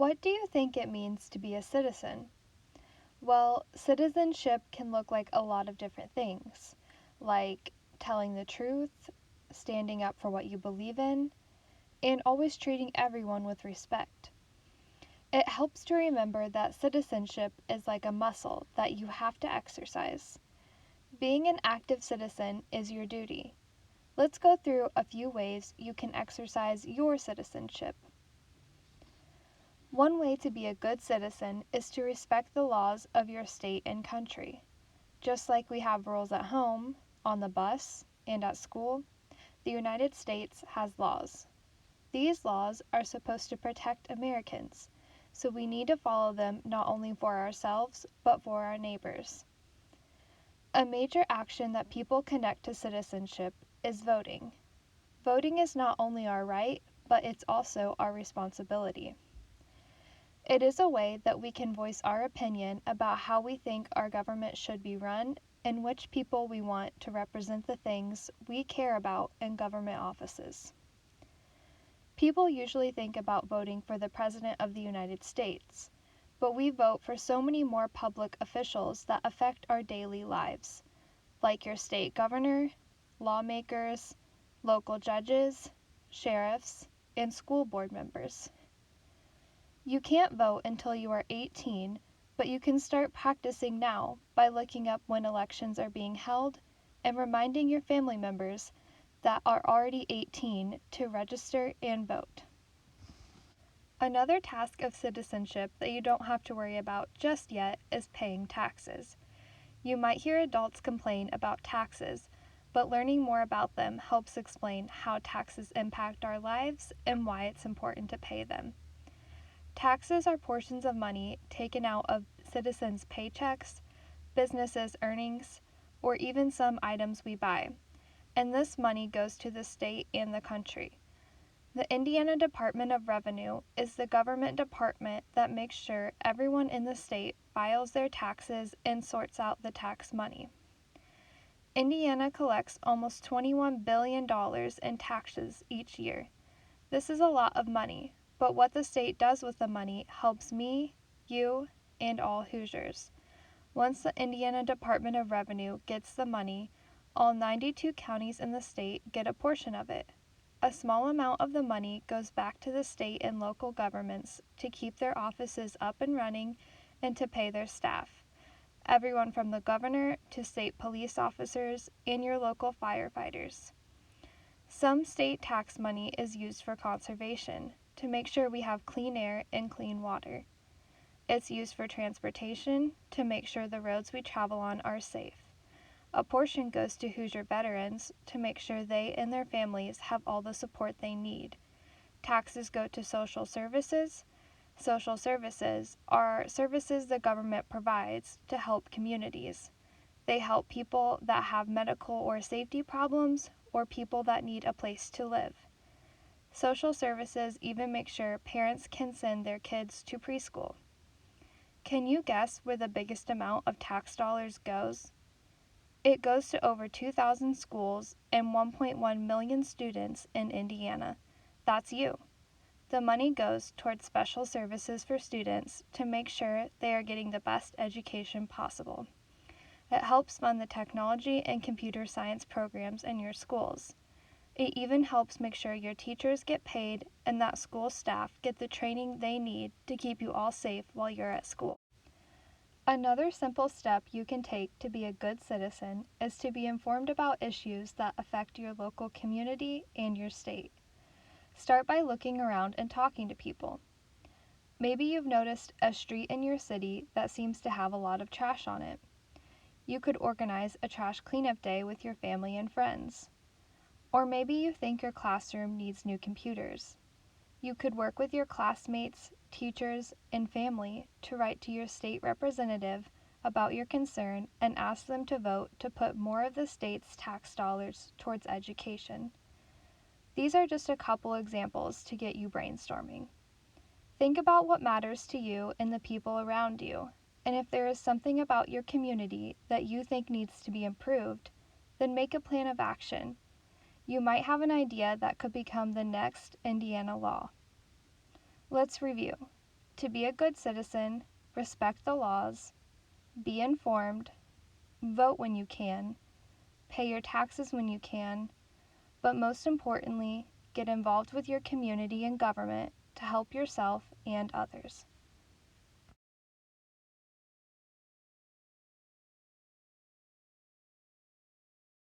What do you think it means to be a citizen? Well, citizenship can look like a lot of different things, like telling the truth, standing up for what you believe in, and always treating everyone with respect. It helps to remember that citizenship is like a muscle that you have to exercise. Being an active citizen is your duty. Let's go through a few ways you can exercise your citizenship. One way to be a good citizen is to respect the laws of your state and country. Just like we have rules at home, on the bus, and at school, the United States has laws. These laws are supposed to protect Americans, so we need to follow them not only for ourselves, but for our neighbors. A major action that people connect to citizenship is voting. Voting is not only our right, but it's also our responsibility. It is a way that we can voice our opinion about how we think our government should be run and which people we want to represent the things we care about in government offices. People usually think about voting for the President of the United States, but we vote for so many more public officials that affect our daily lives, like your state governor, lawmakers, local judges, sheriffs, and school board members. You can't vote until you are 18, but you can start practicing now by looking up when elections are being held and reminding your family members that are already 18 to register and vote. Another task of citizenship that you don't have to worry about just yet is paying taxes. You might hear adults complain about taxes, but learning more about them helps explain how taxes impact our lives and why it's important to pay them. Taxes are portions of money taken out of citizens' paychecks, businesses' earnings, or even some items we buy, and this money goes to the state and the country. The Indiana Department of Revenue is the government department that makes sure everyone in the state files their taxes and sorts out the tax money. Indiana collects almost $21 billion in taxes each year. This is a lot of money, but what the state does with the money helps me, you, and all Hoosiers. Once the Indiana Department of Revenue gets the money, all 92 counties in the state get a portion of it. A small amount of the money goes back to the state and local governments to keep their offices up and running and to pay their staff. Everyone from the governor to state police officers and your local firefighters. Some state tax money is used for conservation, to make sure we have clean air and clean water. It's used for transportation, to make sure the roads we travel on are safe. A portion goes to Hoosier veterans to make sure they and their families have all the support they need. Taxes go to social services. Social services are services the government provides to help communities. They help people that have medical or safety problems or people that need a place to live. Social services even make sure parents can send their kids to preschool. Can you guess where the biggest amount of tax dollars goes? It goes to over 2,000 schools and 1.1 million students in Indiana. That's you. The money goes towards special services for students to make sure they are getting the best education possible. It helps fund the technology and computer science programs in your schools. It even helps make sure your teachers get paid and that school staff get the training they need to keep you all safe while you're at school. Another simple step you can take to be a good citizen is to be informed about issues that affect your local community and your state. Start by looking around and talking to people. Maybe you've noticed a street in your city that seems to have a lot of trash on it. You could organize a trash cleanup day with your family and friends. Or maybe you think your classroom needs new computers. You could work with your classmates, teachers, and family to write to your state representative about your concern and ask them to vote to put more of the state's tax dollars towards education. These are just a couple examples to get you brainstorming. Think about what matters to you and the people around you, and if there is something about your community that you think needs to be improved, then make a plan of action. You might have an idea that could become the next Indiana law. Let's review. To be a good citizen, respect the laws, be informed, vote when you can, pay your taxes when you can, but most importantly, get involved with your community and government to help yourself and others.